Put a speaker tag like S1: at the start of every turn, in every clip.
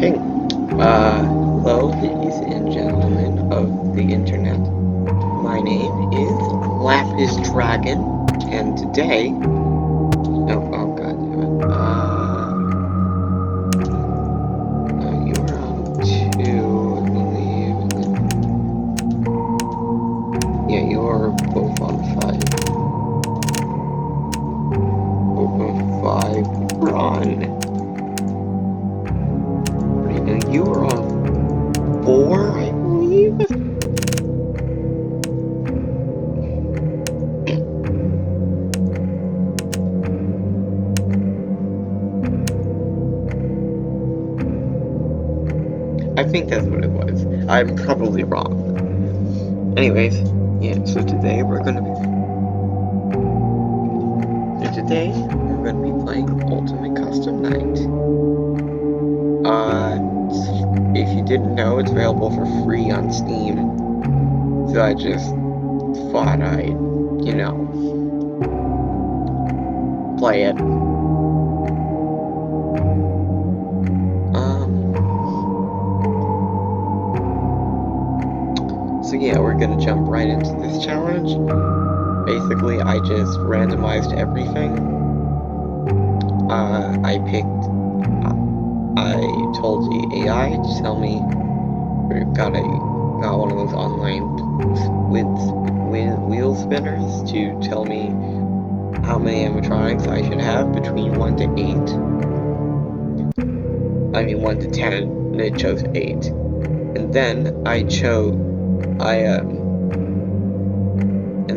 S1: Okay. Hello, ladies and gentlemen of the internet. My name is Lapis Dragon, and today. Oh god damn it. You were on 2, I believe, and then. Yeah, you are both on 5. Both on 5. We're on. Right now, you were on 4, I believe? I think that's what it was. I'm probably wrong. Anyways, yeah, so today we're gonna be playing Ultimate Custom Night. If you didn't know, it's available for free on Steam. So I just thought I'd, play it. So yeah, we're gonna jump right into this challenge. Basically, I just randomized everything. I told the AI to tell me, got one of those online wheel spinners to tell me how many animatronics I should have between 1 to 8. I mean 1 to 10, and it chose 8. And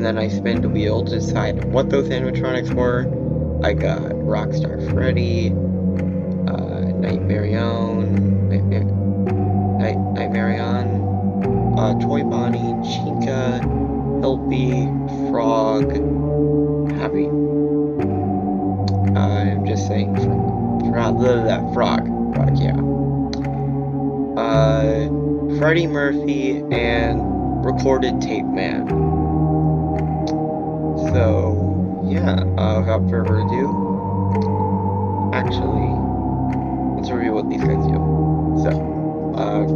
S1: then I spin the wheel to decide what those animatronics were. I got Rockstar Freddy, Nightmarion, Toy Bonnie, Chica, Helpy, Frog, Happy. I'm just saying Frog, yeah. Freddie Murphy and Recorded Tape Man. So, yeah, without further ado, actually, let's review what these guys do. So,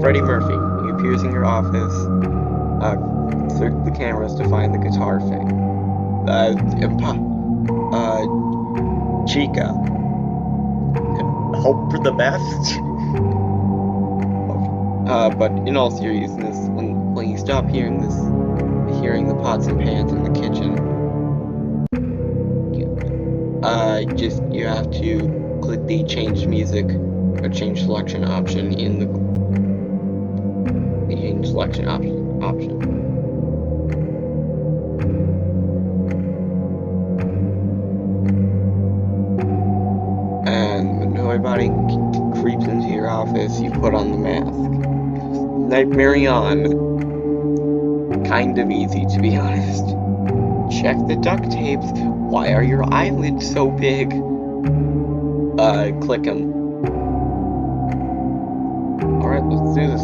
S1: Freddie Murphy, he appears in your office, search the cameras to find the guitar thing. Chica, hope for the best. But in all seriousness, when you stop hearing the pots and pans in the kitchen, you have to click the change music or change selection option in the change selection option. And when nobody creeps into your office, you put on the mask. Nightmarion. Kind of easy, to be honest. Check the duct tapes. Why are your eyelids so big? Click them. Alright, let's do this.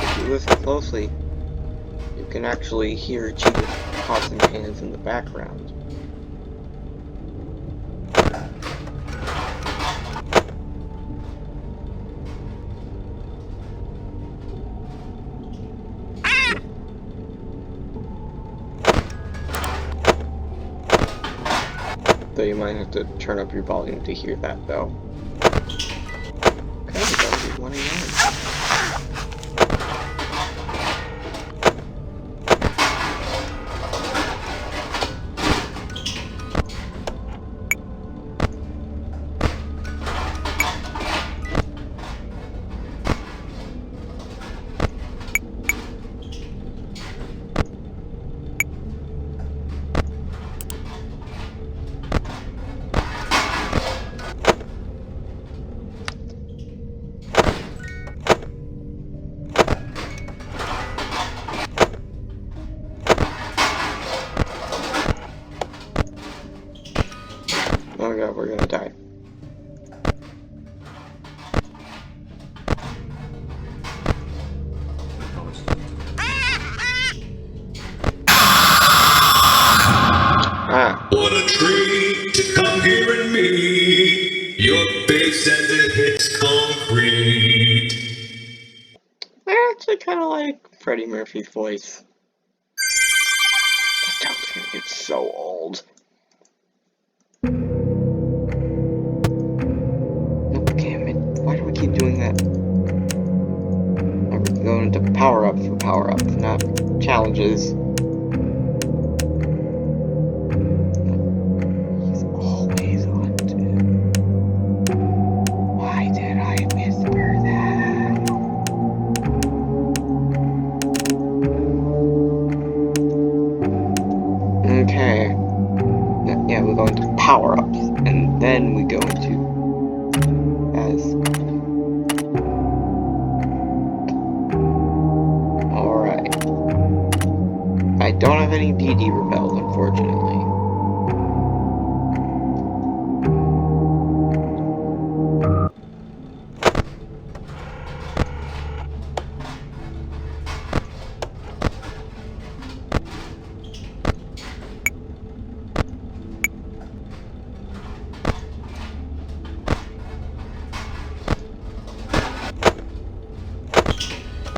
S1: If you listen closely, you can actually hear Chica's pots and pans in the background. So you might have to turn up your volume to hear that, though. Okay, that'll be 1 a.m. Oh god, we're gonna die. Ah.
S2: What a treat to come here and meet your face as it hits concrete.
S1: I actually kind of like Freddie Murphy's voice. That joke's gonna get so old. No, damn it. Why do we keep doing that? We're going into power-ups for power-ups, not challenges. He's always on to. Why did I whisper that? Okay. Yeah, we go into power-ups, and then we go into as. Alright. I don't have any DD repels, unfortunately.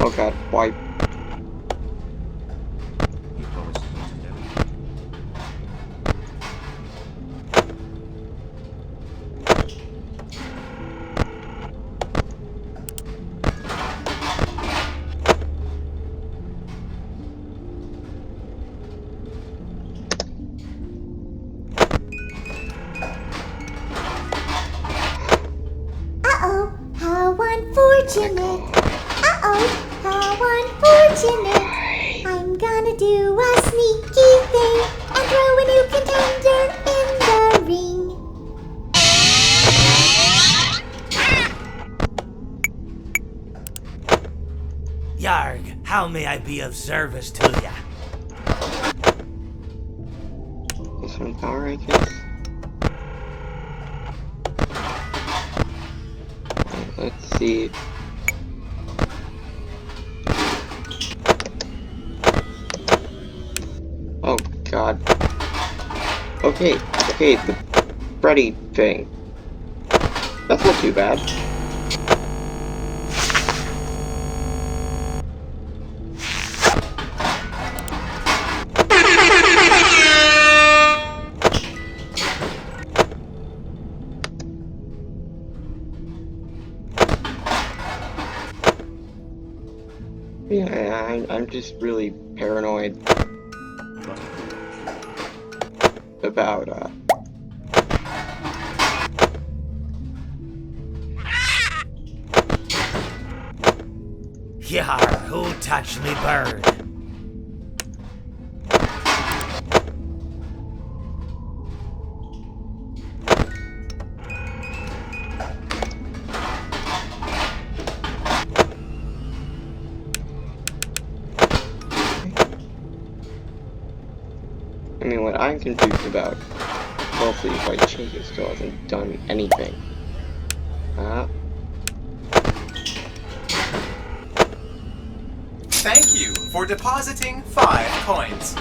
S1: Oh god, why?
S3: Uh-oh, how unfortunate. Uh-oh, how unfortunate. I'm gonna do a sneaky thing and throw a new contender in the ring.
S4: Yarg, how may I be of service to ya?
S1: This one power, I guess. Let's see. Oh god. Okay, the Freddy thing. That's not too bad. Yeah, I'm just really paranoid about,
S4: Yar, who touched me bird?
S1: I mean, what I'm confused about, mostly is why Chica still hasn't done anything.
S5: Thank you for depositing 5 coins.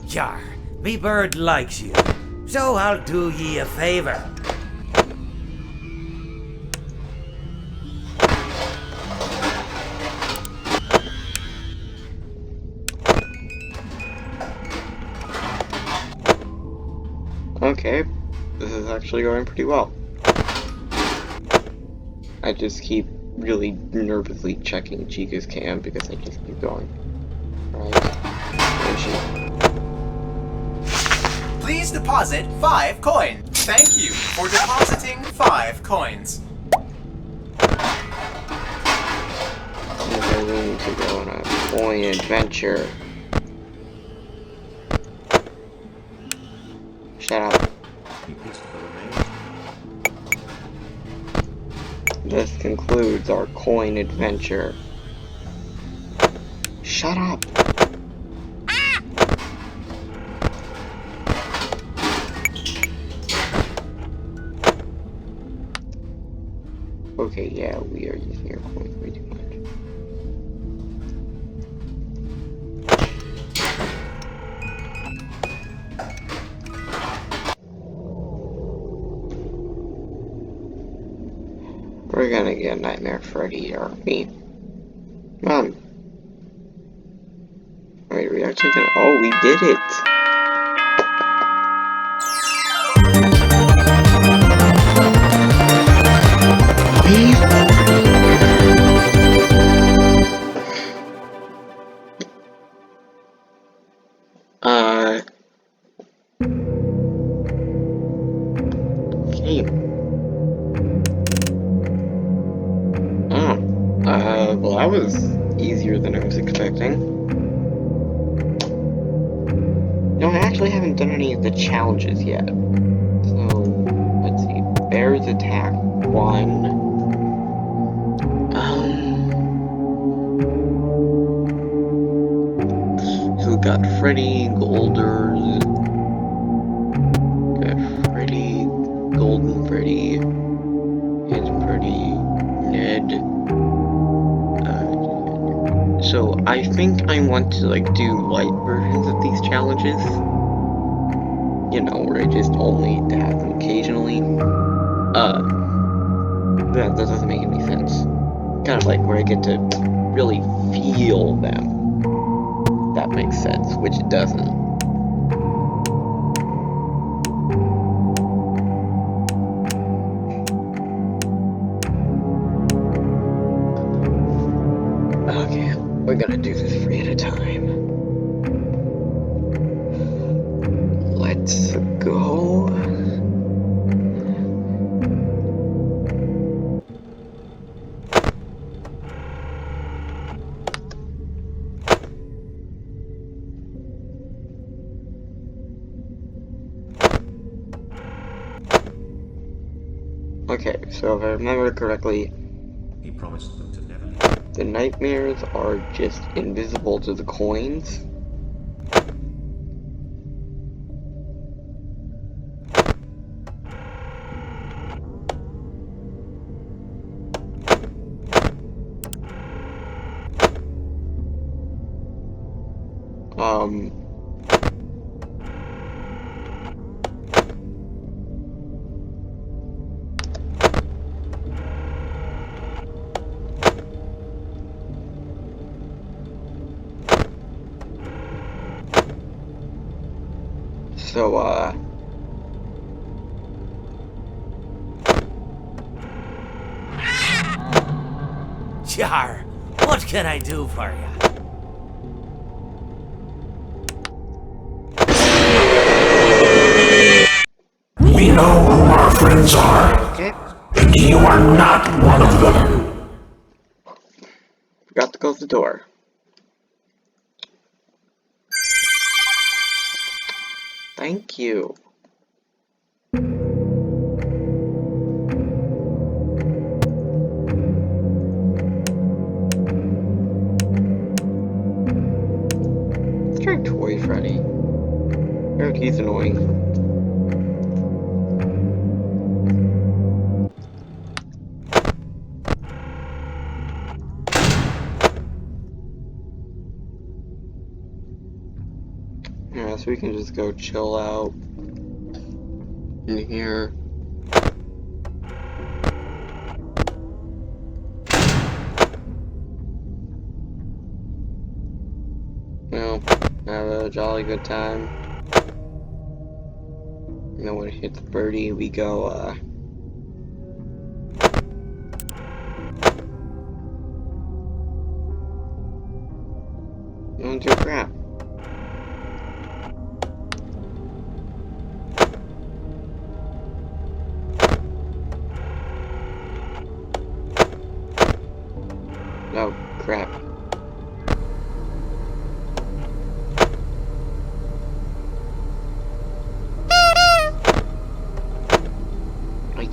S4: Yar, me bird likes you, so I'll do ye a favor.
S1: Okay, this is actually going pretty well. I just keep really nervously checking Chica's cam because I just keep going. Right. There she.
S5: Please deposit 5 coins. Thank you for depositing 5 coins.
S1: Okay, going to go on a coin adventure. Shut up. This concludes our coin adventure. Shut up! Okay, yeah, we are using our coins way too much. We're gonna get Nightmare Freddy, or me. Come on. Wait, are we actually gonna— oh, we did it! Okay. Well, that was easier than I was expecting. No, I actually haven't done any of the challenges yet. So, let's see. Bears attack 1. So we got Freddy, Golders. Got Freddy, Golden Freddy, Hidden Freddy, Ned. So I think I want to like do light versions of these challenges. You know, where I just only have them occasionally. That doesn't make any sense. Kind of like where I get to really feel them. That makes sense, which it doesn't. Okay, we're gonna do this 3 at a time. Let's go. Okay, so if I remember correctly,
S2: He promised them to never leave.
S1: the nightmares are just invisible to the coins. So,
S4: Jar, what can I do for you?
S6: We know who our friends are,
S1: okay,
S6: and you are not one of them.
S1: forgot to close the door. Thank you. Let's try Toy Freddy. Heard he's annoying. Yeah, so we can just go chill out in here. Well, have a jolly good time. And then when it hits Birdie, we go, don't do crap. Oh, crap.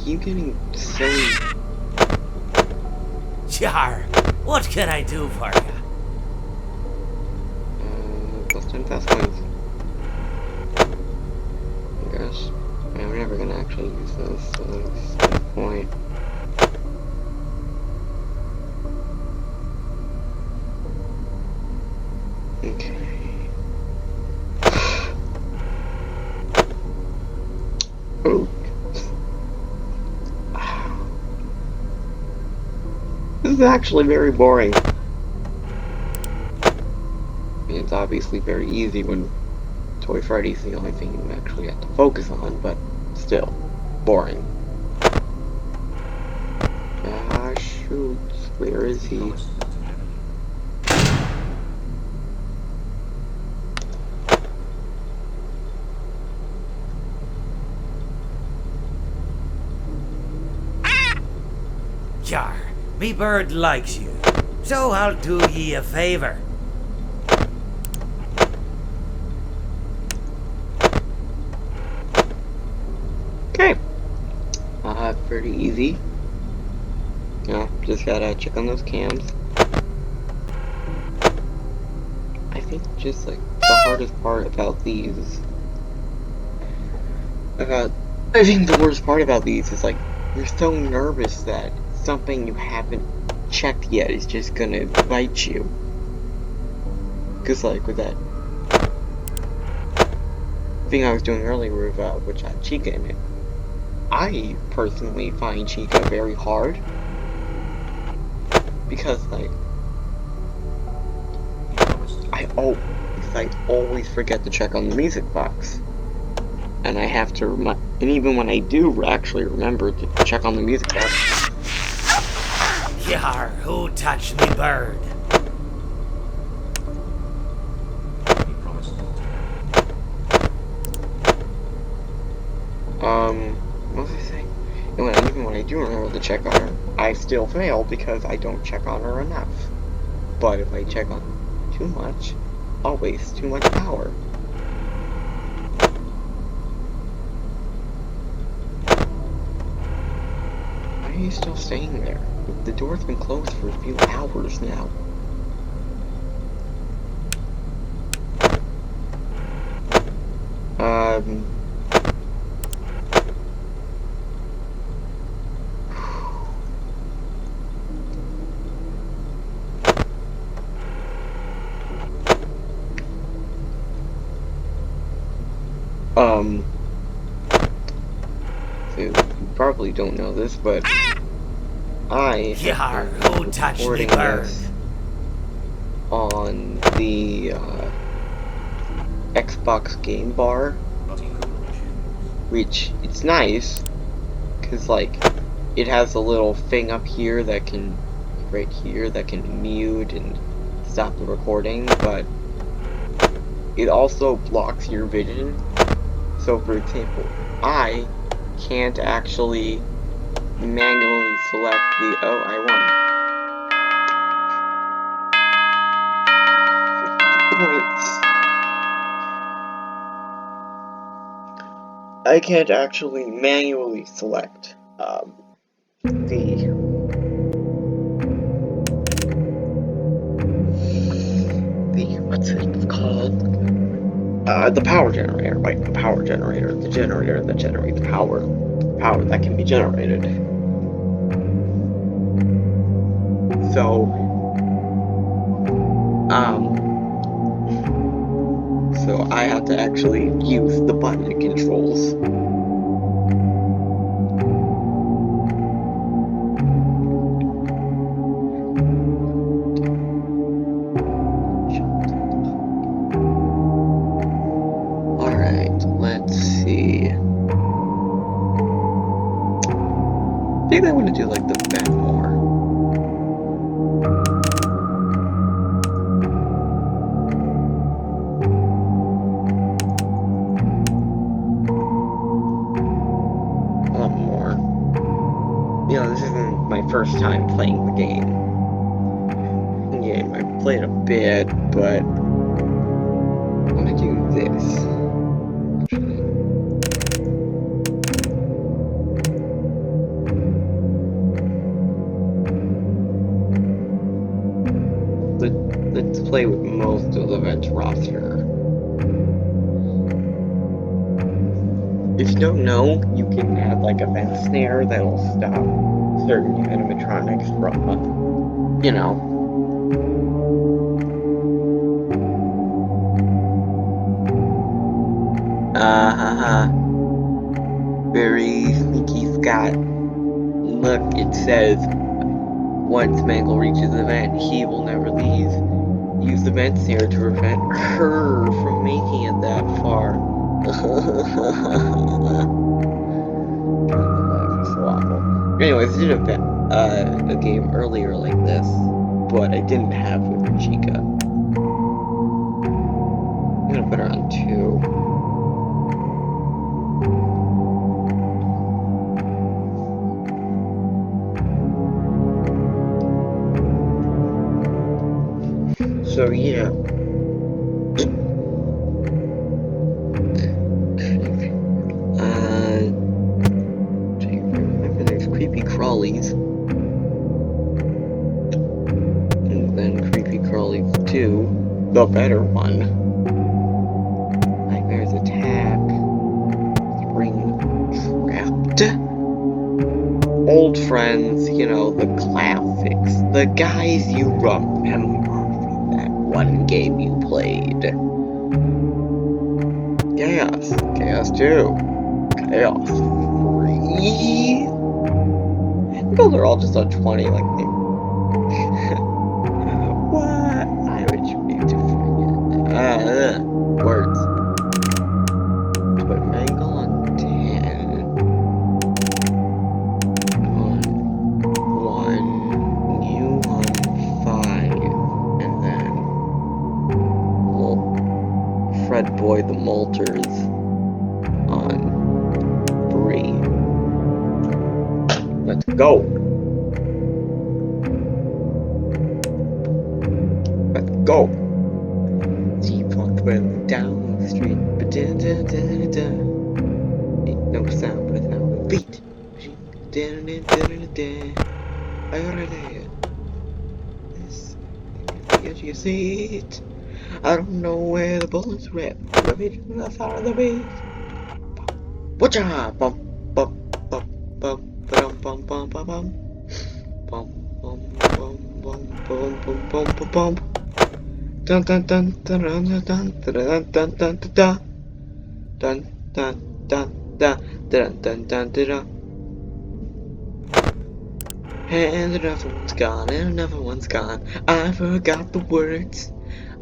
S1: keep getting silly.
S4: Jar, what can I do for you?
S1: Plus 10 fast coins. Gosh, I'm never gonna actually use those, so that's the point. Okay. Oh. This is actually very boring. I mean, it's obviously very easy when Toy Freddy's the only thing you actually have to focus on, but still, boring. Ah, shoot. Where is he?
S4: Jar, me bird likes you, so I'll do ye a favor.
S1: Okay. Pretty easy. Just gotta check on those cams. I think just like the hardest part about these I think the worst part about these is like you're so nervous that something you haven't checked yet is just gonna bite you. Cause like with that thing I was doing earlier with which had Chica in it, I personally find Chica very hard because like I always forget to check on the music box. And I have to remind, and even when I do actually remember to check on the music box.
S4: Jar, who touched me bird?
S1: What was I saying? And even when I do remember to check on her, I still fail because I don't check on her enough. But if I check on her too much, I'll waste too much power. Why are you still staying there? The door's been closed for a few hours now. So you probably don't know this, but I
S4: Jar,
S1: have
S4: who
S1: been
S4: touched me
S1: recording
S4: bird?
S1: this on the Xbox Game Bar, which it's nice because like it has a little thing up here that can right here that can mute and stop the recording, but it also blocks your vision. So for example, I can't actually manually select the I won 50 points. I can't actually manually select the what's it called? The power generator, right? The power generator, the generator that generates power that can be generated. So, so I have to actually use the button controls. Alright, let's see. I think I want to do like the vent more. A lot more. You know, this isn't my first time playing the game. I've played a bit, but I want to do this. let's play with most of the vent roster. If you don't know, you can add like a vent snare that'll stop certain animatronics from, you know. Haha. Very sneaky Scott. Look, it says, once Mangle reaches the vent, he will never leave. Use the vent snare to prevent her from making it that far. God, the laugh is so awful. Anyways, I did a game earlier like this, but I didn't have Whipper Chica. I'm gonna put her on 2. So yeah. Remember there's creepy crawlies. And then creepy crawlies 2, the better one. Nightmare's Attack. Spring Trapped. Old friends, you know, the classics. The guys you remember from that one game you played. Chaos. Chaos 2. Chaos 3. Those are all just on 20, like they... What? I would you be to forget? Words. Put Mangle on 10. On 1. You on 5. And then... Little Fred Boy the Molters on 3. Let's go! Let's go! She walked well down the street, but ain't no sound but a sound of feet. She I already this the edge of your seat. I don't know where the bullets rip. The vision on the side of the beat. Whatcha? Bum bum bum bum bum bum bum bum bum bum bum bum bum bum bum bum bum. Dun dun dun dun dun dun dun dun dun dun dun dun dun dun dun dun dun. And another one's gone, and another one's gone. I forgot the words.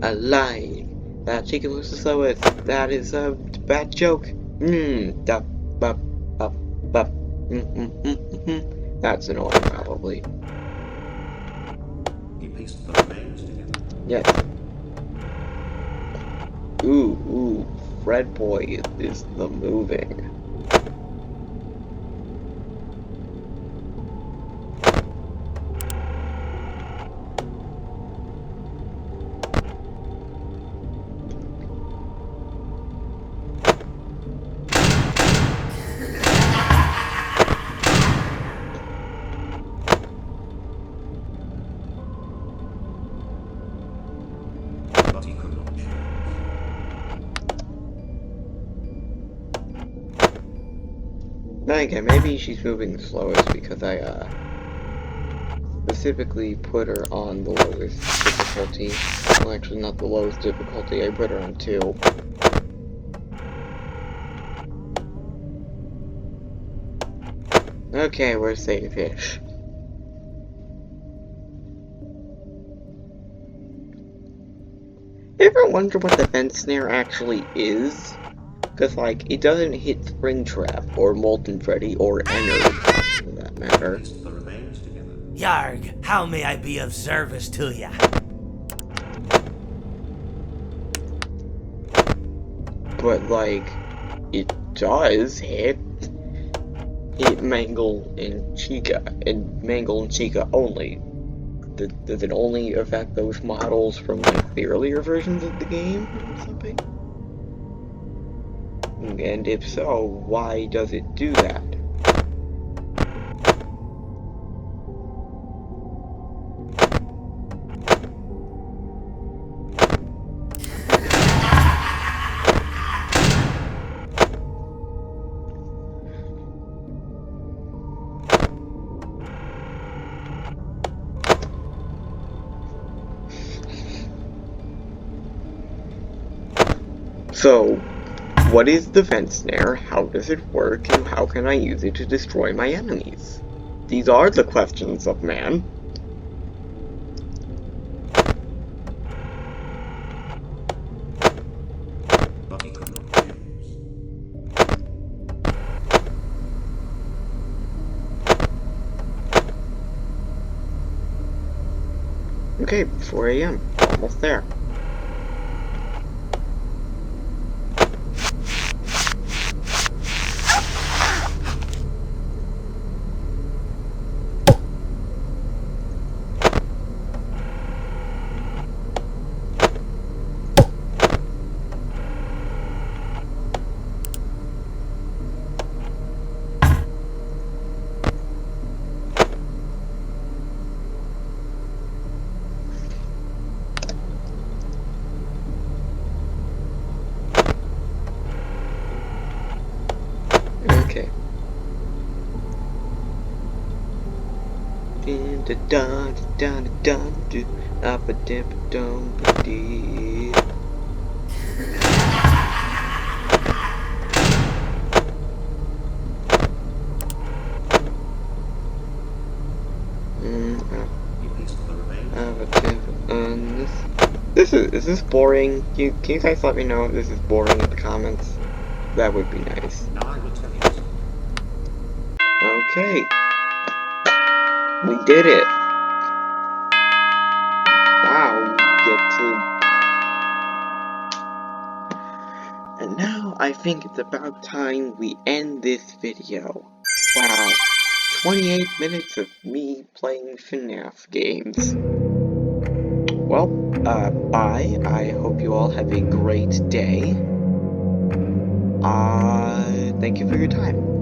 S1: I lied. That chicken was the slowest. That is a bad joke. Da bup bup bup. That's annoying, probably.
S6: He pieced the remains together.
S1: Yes. Ooh, Fred Boy is the moving.
S6: But he could not change.
S1: Okay, maybe she's moving the slowest because I specifically put her on the lowest difficulty. Well, actually not the lowest difficulty, I put her on 2. Okay, we're safe-ish. You ever wonder what the vent snare actually is? Because, like, it doesn't hit Springtrap, or Molten Freddy, or Ennard, for that matter.
S6: Pieced the remains together.
S4: Yarg, how may I be of service to ya?
S1: But, like, it does hit Mangle and Chica, and Mangle and Chica only. Does it only affect those models from, like, the earlier versions of the game, or something? And if so, why does it do that? So, what is the vent snare, how does it work, and how can I use it to destroy my enemies? These are the questions of man.
S6: but he could not choose.
S1: Okay, 4 a.m. Almost there. Okay.
S6: He placed the remains.
S1: Is this boring? Can you guys let me know if this is boring in the comments? That would be nice.
S6: Now I will tell you something.
S1: Okay. We did it. Wow, we get to... And now I think it's about time we end this video. Wow. 28 minutes of me playing FNAF games. Well, bye. I hope you all have a great day. Thank you for your time.